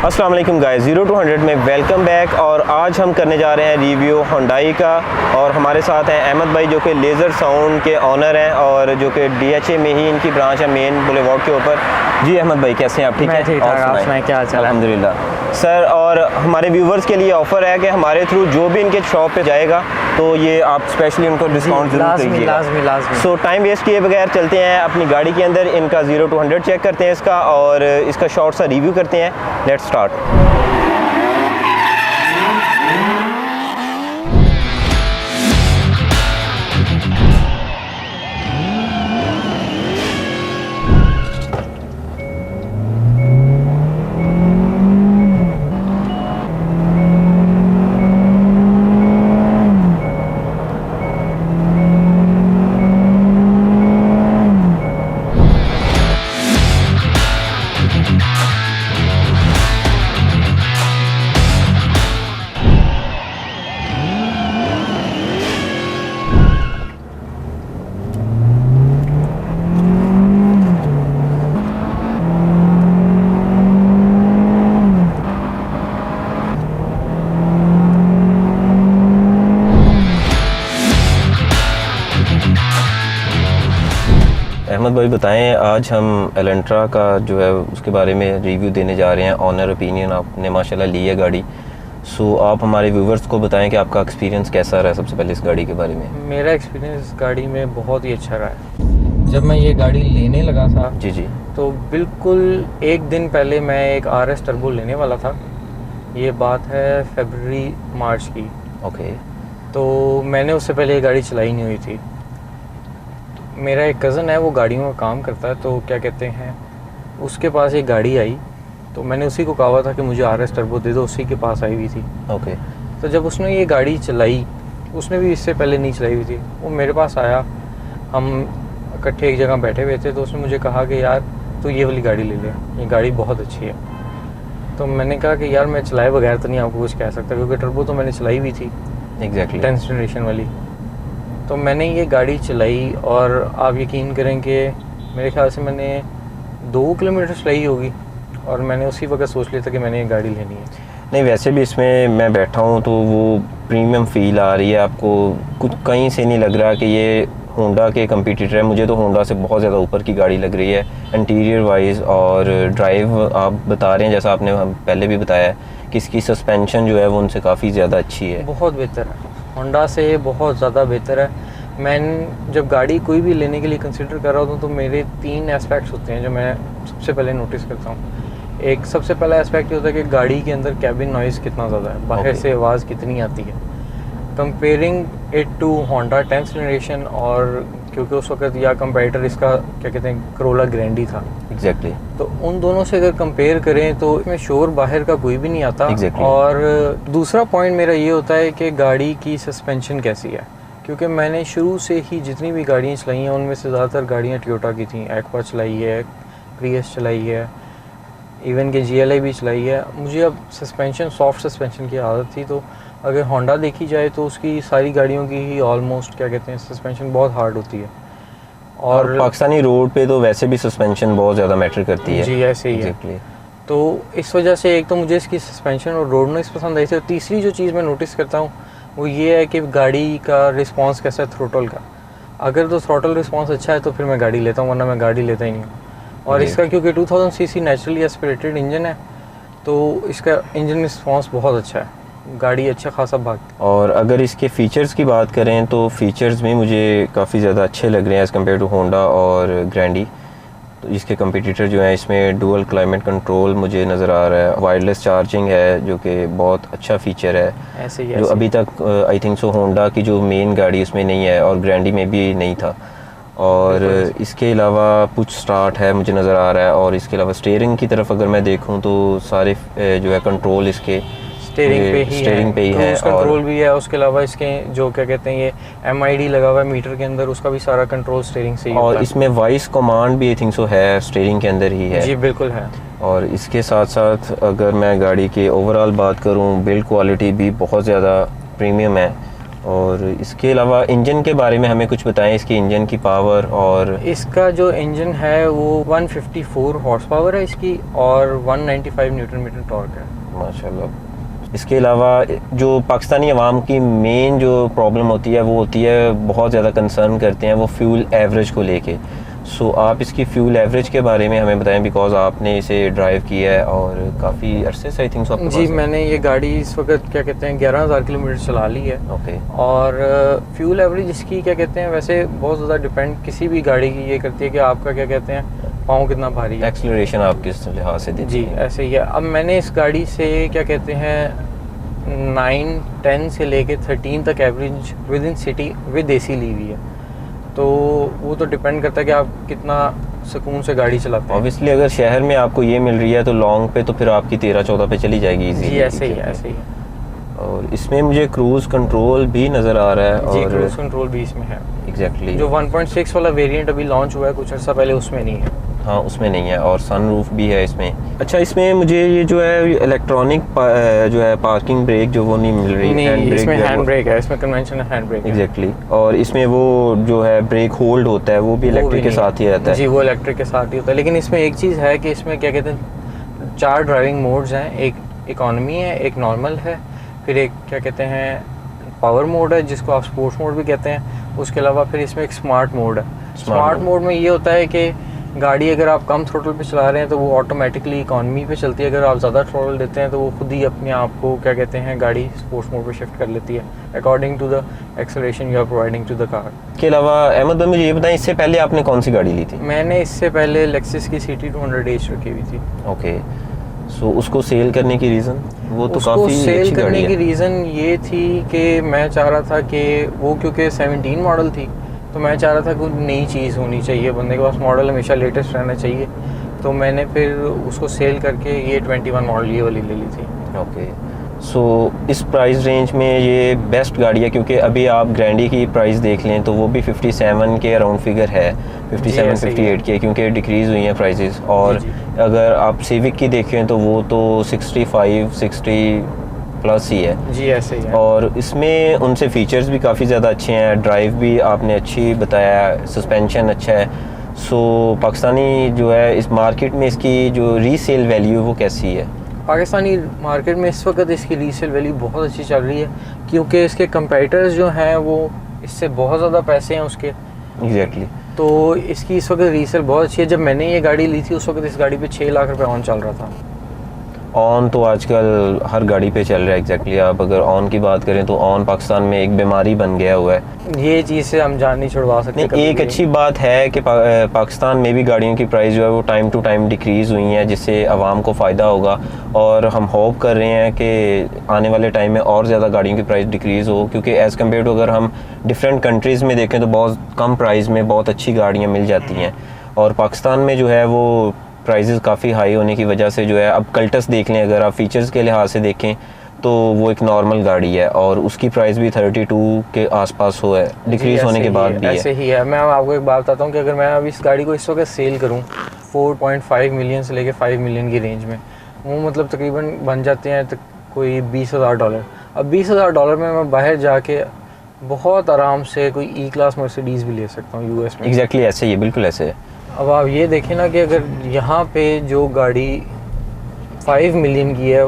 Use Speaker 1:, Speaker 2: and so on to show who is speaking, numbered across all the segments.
Speaker 1: अस्सलाम वालेकुम guys, 0 to 100 में वेलकम बैक। और आज हम करने जा रहे हैं रिव्यू हुंडई का। और हमारे साथ हैं अहमद भाई जो कि लेज़र साउंड के ऑनर हैं और जो कि DHA में ही इनकी ब्रांच है, मेन बुलेवार्ड के ऊपर। जी अहमद भाई, कैसे हैं आप? ठीक है,
Speaker 2: आप सुनाएं, क्या हाल चाल है?
Speaker 1: अल्हम्दुलिल्लाह सर। और हमारे व्यूवर्स के लिए ऑफ़र है कि हमारे थ्रू जो भी इनके शॉप पे जाएगा तो ये आप स्पेशली उनको डिस्काउंट ज़रूर दीजिएगा।
Speaker 2: लाज़मी।
Speaker 1: सो टाइम वेस्ट किए बगैर चलते हैं अपनी गाड़ी के अंदर, इनका 0 to 100 चेक करते हैं इसका और इसका शॉर्ट सा रिव्यू करते हैं। Let's start. अहमद भाई बताएं, आज हम एलेंट्रा का जो है उसके बारे में रिव्यू देने जा रहे हैं। ऑनर ओपिनियन आपने माशाल्लाह ली है गाड़ी। सो आप हमारे व्यूवर्स को बताएं कि आपका एक्सपीरियंस कैसा रहा सबसे पहले इस गाड़ी के बारे में।
Speaker 2: मेरा एक्सपीरियंस इस गाड़ी में बहुत ही अच्छा रहा है। जब मैं ये गाड़ी लेने लगा था
Speaker 1: जी
Speaker 2: तो बिल्कुल एक दिन पहले मैं एक RS टर्बो लेने वाला था। ये बात है फरवरी मार्च की।
Speaker 1: ओके।
Speaker 2: तो मैंने उससे पहले ये गाड़ी चलाई नहीं हुई थी। मेरा एक कज़न है, वो गाड़ियों का काम करता है, तो क्या कहते हैं उसके पास एक गाड़ी आई तो मैंने उसी को कहा था कि मुझे RS टर्बो दे दो, उसी के पास आई हुई थी।
Speaker 1: ओके।
Speaker 2: तो जब उसने ये गाड़ी चलाई, उसने भी इससे पहले नहीं चलाई हुई थी, वो मेरे पास आया, हम इकट्ठे एक जगह बैठे हुए थे, तो उसने मुझे कहा कि यार तू ये वाली गाड़ी ले ले, ये गाड़ी बहुत अच्छी है। तो मैंने कहा कि यार मैं चलाए बगैर तो नहीं आपको कुछ कह सकता, क्योंकि टर्बो तो मैंने चलाई हुई थी
Speaker 1: एग्जैक्टली
Speaker 2: 10th जनरेशन वाली। तो मैंने ये गाड़ी चलाई और आप यकीन करें कि मेरे ख्याल से मैंने 2 किलोमीटर चलाई होगी और मैंने उसी वक्त सोच लिया था कि मैंने ये गाड़ी लेनी है।
Speaker 1: नहीं, वैसे भी इसमें मैं बैठा हूँ तो वो प्रीमियम फील आ रही है आपको, कुछ कहीं से नहीं लग रहा कि ये होंडा के कंपटीटर है। मुझे तो होंडा से बहुत ज़्यादा ऊपर की गाड़ी लग रही है इंटीरियर वाइज। और ड्राइव आप बता रहे हैं, जैसा आपने पहले भी बताया कि इसकी सस्पेंशन जो है वो उनसे काफ़ी ज़्यादा अच्छी है,
Speaker 2: बहुत बेहतर है, होंडा से बहुत ज़्यादा बेहतर है। मैं जब गाड़ी कोई भी लेने के लिए कंसिडर कर रहा हूँ तो मेरे 3 एस्पेक्ट्स होते हैं जो मैं सबसे पहले नोटिस करता हूँ। एक सबसे पहला एस्पेक्ट ये होता है कि गाड़ी के अंदर कैबिन नॉइज़ कितना ज़्यादा है, बाहर से आवाज़ कितनी आती है comparing it to Honda 10th generation. और क्योंकि उस वक्त या कंपेटिटर इसका क्या कहते हैं करोला ग्रैंडी था।
Speaker 1: एग्जैक्टली।
Speaker 2: तो उन दोनों से अगर कंपेयर करें तो इसमें शोर बाहर का कोई भी नहीं आता। और दूसरा पॉइंट मेरा ये होता है कि गाड़ी की सस्पेंशन कैसी है, क्योंकि मैंने शुरू से ही जितनी भी गाड़ियाँ चलाई हैं उनमें से ज़्यादातर गाड़ियाँ टोयोटा की थी। एक्वा चलाई है, प्रियस चलाई है, इवन के GLI भी चलाई है। मुझे अब सस्पेंशन सॉफ्ट सस्पेंशन की आदत थी, तो अगर होंडा देखी जाए तो उसकी सारी गाड़ियों की ही ऑलमोस्ट क्या कहते हैं सस्पेंशन बहुत हार्ड होती है।
Speaker 1: और पाकिस्तानी रोड पे तो वैसे भी सस्पेंशन बहुत ज़्यादा मैटर करती है।
Speaker 2: जी ऐसे ही है। तो इस वजह से एक तो मुझे इसकी सस्पेंशन और रोड नॉइज़ पसंद आई थी, और तीसरी जो चीज़ मैं नोटिस करता हूँ वो ये है कि गाड़ी का रिस्पांस कैसा है थ्रोटल का। अगर तो थ्रोटल रिस्पांस अच्छा है तो फिर मैं गाड़ी लेता हूँ, वरना मैं गाड़ी लेता ही नहीं हूँ। और इसका क्योंकि 2000 cc नेचुरली एस्पिरेटेड इंजन है तो इसका इंजन रिस्पांस बहुत अच्छा है, गाड़ी अच्छा खासा भागती है।
Speaker 1: और अगर इसके फ़ीचर्स की बात करें तो फ़ीचर्स भी मुझे काफ़ी ज़्यादा अच्छे लग रहे हैं एज़ कम्पेयर टू होंडा और ग्रैंडी। तो इसके कंपटीटर जो हैं, इसमें डुअल क्लाइमेट कंट्रोल मुझे नज़र आ रहा है, वायरलेस चार्जिंग है जो कि बहुत अच्छा फ़ीचर है,
Speaker 2: ऐसे
Speaker 1: जो अभी तक आई थिंक सो होंडा की जो मेन गाड़ी उसमें नहीं है और ग्रैंडी में भी नहीं था। और इसके अलावा पुश स्टार्ट है मुझे नज़र आ रहा है। और इसके अलावा स्टीयरिंग की तरफ अगर मैं देखूं तो सारे जो है कंट्रोल इसके
Speaker 2: स्टीयरिंग पे ही है,
Speaker 1: और
Speaker 2: कंट्रोल भी है। उसके अलावा इसके जो क्या कहते हैं ये MID लगा हुआ है मीटर के अंदर, उसका भी सारा कंट्रोल स्टीयरिंग से ही
Speaker 1: और इसमें वॉइस कमांड भी आई थिंक सो है, स्टीयरिंग के अंदर ही है।
Speaker 2: जी बिल्कुल है।
Speaker 1: और इसके साथ साथ अगर मैं गाड़ी की ओवरऑल बात करूं, बिल्ड क्वालिटी भी बहुत ज़्यादा प्रीमियम है। और इसके अलावा इंजन के बारे में हमें कुछ बताएं, इसकी इंजन की पावर। और
Speaker 2: इसका जो इंजन है वो 154 हॉर्स पावर है इसकी, और 195 न्यूटन मीटर टॉर्क है।
Speaker 1: माशाल्लाह। इसके अलावा जो पाकिस्तानी अवाम की मेन जो प्रॉब्लम होती है वो होती है, बहुत ज़्यादा कंसर्न करते हैं वो फ्यूल एवरेज को लेके। सो आप इसकी फ्यूल एवरेज के बारे में हमें बताएं, बिकॉज आपने इसे ड्राइव किया है और काफ़ी अरसे से आई थिंक सो।
Speaker 2: जी, मैंने ये गाड़ी इस वक्त क्या कहते हैं 11,000 किलोमीटर चला ली है।
Speaker 1: ओके।
Speaker 2: और फ्यूल एवरेज इसकी क्या कहते हैं वैसे बहुत ज़्यादा डिपेंड किसी भी गाड़ी की ये करती है कि आपका क्या कहते हैं पाँव कितना भारी है,
Speaker 1: एक्सीलरेशन आप किस लिहाज से देते
Speaker 2: जी
Speaker 1: हैं?
Speaker 2: ऐसे ही है। अब मैंने इस गाड़ी से क्या कहते हैं 9, 10 से लेके 13 तक average within city with AC ली हुई है, तो वो तो डिपेंड करता है कि आप कितना सुकून से गाड़ी चलाते हैं।
Speaker 1: ऑब्वियसली अगर शहर में आपको ये मिल रही है तो लॉन्ग पे तो फिर आपकी 13-14 पे चली जाएगी इजी।
Speaker 2: जी ऐसे ही है, ऐसे ही है।
Speaker 1: और इसमें मुझे क्रूज़ कंट्रोल भी नज़र आ रहा है।
Speaker 2: जी,
Speaker 1: और
Speaker 2: क्रूज कंट्रोल भी इसमें है।
Speaker 1: एग्जैक्टली
Speaker 2: जो 1.6 वाला वेरिएंट अभी लॉन्च हुआ है कुछ अर्सा पहले, उसमें नहीं है।
Speaker 1: हाँ, उसमें नहीं है। और सनरूफ भी है इसमें। अच्छा, इसमें मुझे ये जो है इलेक्ट्रॉनिक जो है पार्किंग ब्रेक जो वो नहीं मिल रही।
Speaker 2: नहीं, इसमें हैंड ब्रेक है, इसमें कन्वेंशनल हैंड ब्रेक है।
Speaker 1: एग्जैक्टली। और इसमें वो जो है ब्रेक होल्ड होता है वो भी इलेक्ट्रिक के साथ ही रहता है।
Speaker 2: जी, वो इलेक्ट्रिक के साथ ही होता है, लेकिन इसमें एक चीज़ है कि इसमें क्या कहते हैं 4 ड्राइविंग मोड्स हैं। एक इकॉनमी है, एक नॉर्मल है, फिर एक क्या कहते हैं पावर मोड है जिसको आप स्पोर्ट्स मोड भी कहते हैं। उसके अलावा फिर इसमें एक स्मार्ट मोड है। स्मार्ट मोड में ये होता है कि गाड़ी अगर आप कम थ्रोटल पे चला रहे हैं तो वो ऑटोमेटिकली इकॉनमी पे चलती है, अगर आप ज़्यादा थ्रोटल देते हैं तो वो खुद ही अपने आप को क्या कहते हैं गाड़ी स्पोर्ट्स मोड पे शिफ्ट कर लेती है according to the acceleration you are providing to the car.
Speaker 1: के अलावा अहमद भाई मुझे ये बताएं, इससे पहले आपने कौन सी गाड़ी ली थी?
Speaker 2: मैंने इससे पहले लेक्सिस की CT200H रखी हुई थी।
Speaker 1: ओके। सो उसको सेल करने की रीज़न? वो तो
Speaker 2: उसको
Speaker 1: काफ़ी
Speaker 2: सेल
Speaker 1: अच्छी
Speaker 2: करने
Speaker 1: गाड़ी
Speaker 2: की
Speaker 1: है।
Speaker 2: रीज़न ये थी कि मैं चाह रहा था कि वो क्योंकि 17 मॉडल थी तो मैं चाह रहा था कुछ नई चीज़ होनी चाहिए, बंदे के पास मॉडल हमेशा लेटेस्ट रहना चाहिए, तो मैंने फिर उसको सेल करके ये 21 मॉडल ये वाली ले ली थी।
Speaker 1: ओके। सो इस प्राइस रेंज में ये बेस्ट गाड़ी है, क्योंकि अभी आप ग्रैंडी की प्राइस देख लें तो वो भी 57 के अराउंड फिगर है, 57-58 के, क्योंकि डिक्रीज़ हुई हैं प्राइसेस। और अगर आप सिविक की देखें तो वो तो 65-60 प्लस ही है।
Speaker 2: जी ऐसे ही है।
Speaker 1: और इसमें उनसे फीचर्स भी काफ़ी ज़्यादा अच्छे हैं, ड्राइव भी आपने अच्छी बताया, सस्पेंशन अच्छा है। सो पाकिस्तानी जो है इस मार्केट में इसकी जो रीसेल वैल्यू वो कैसी है?
Speaker 2: पाकिस्तानी मार्केट में इस वक्त इसकी रीसेल वैल्यू बहुत अच्छी चल रही है, क्योंकि इसके कंपेटिटर्स जो हैं वो इससे बहुत ज़्यादा पैसे हैं उसके।
Speaker 1: एग्जैक्टली।
Speaker 2: तो इसकी इस वक्त रीसेल बहुत अच्छी है। जब मैंने ये गाड़ी ली थी उस वक्त इस गाड़ी पे 6 लाख रुपए ऑन चल रहा था।
Speaker 1: ऑन तो आजकल हर गाड़ी पे चल रहा है। एग्जैक्टली। आप अगर ऑन की बात करें तो ऑन पाकिस्तान में एक बीमारी बन गया हुआ है।
Speaker 2: ये चीज़ से हम जान नहीं छुड़वा सकते।
Speaker 1: नहीं, एक अच्छी बात है कि पाकिस्तान में भी गाड़ियों की प्राइस जो है वो टाइम टू टाइम डिक्रीज़ हुई हैं, जिससे आवाम को फ़ायदा होगा। और हम होप कर रहे हैं कि आने वाले टाइम में और ज़्यादा गाड़ियों की प्राइस डिक्रीज़ हो, क्योंकि एज़ कम्पेयर टू अगर हम डिफरेंट कंट्रीज़ में देखें तो बहुत कम प्राइस में बहुत अच्छी गाड़ियाँ मिल जाती हैं। और पाकिस्तान में जो है वो प्राइसेस काफ़ी हाई होने की वजह से जो है, अब कल्टस देख लें, अगर आप फीचर्स के लिहाज से देखें तो वो एक नॉर्मल गाड़ी है और उसकी प्राइस भी 32 के आसपास हो है, डिक्रीज होने के बाद भी
Speaker 2: ऐसे ही है। मैं आपको एक बात बताता हूँ कि अगर मैं अब इस गाड़ी को इस वक्त सेल करूँ 4.5 मिलियन से लेके 5 मिलियन की रेंज में, वो मतलब तकरीबन बन जाते हैं तो कोई $20,000। अब $20,000 में मैं बाहर जाके बहुत आराम से कोई ई क्लास मर्सिडीज़ भी ले सकता हूँ यूएस में।
Speaker 1: एग्जैक्टली ऐसे ही है, बिल्कुल ऐसे है।
Speaker 2: अब आप ये देखें ना कि अगर यहाँ पे जो गाड़ी 5 मिलियन की है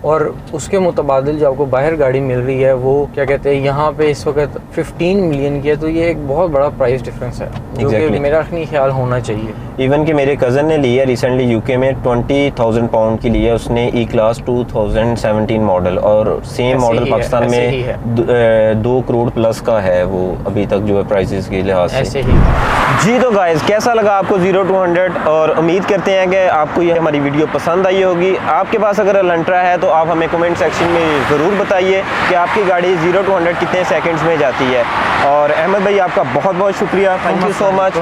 Speaker 2: और उसके मुतबादिल जो आपको बाहर गाड़ी मिल रही है वो क्या कहते हैं यहाँ पे इस वक्त 15 मिलियन की है, तो ये एक बहुत बड़ा प्राइस डिफरेंस है जो कि मेरा नहीं ख्याल होना चाहिए।
Speaker 1: इवन कि मेरे कज़न ने ली है रिसेंटली यूके में, 20,000 पाउंड की ली है उसने, ई क्लास 2017 मॉडल, और सेम मॉडल पाकिस्तान में 2 करोड़ प्लस का है वो अभी तक जो है प्राइसेस के लिहाज से।
Speaker 2: ऐसे ही
Speaker 1: जी तो गाइस, कैसा लगा आपको 0 to 100? और उम्मीद करते हैं कि आपको ये हमारी वीडियो पसंद आई होगी। आपके पास अगर एलेंट्रा है तो आप हमें कमेंट सेक्शन में ज़रूर बताइए कि आपकी गाड़ी 0 to 100 कितने सेकंड्स में जाती है। और अहमद भाई आपका बहुत बहुत शुक्रिया, थैंक यू सो मच।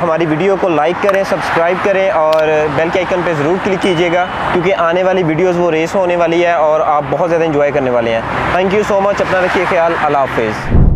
Speaker 1: हमारी वीडियो को लाइक करें, सब्सक्राइब करें और बेल के आइकन पे ज़रूर क्लिक कीजिएगा, क्योंकि आने वाली वीडियोज़ वो रेस होने वाली है और आप बहुत ज़्यादा इंजॉय करने वाले हैं। थैंक यू सो मच, अपना रखिए ख्याल, अल्लाह हाफिज़।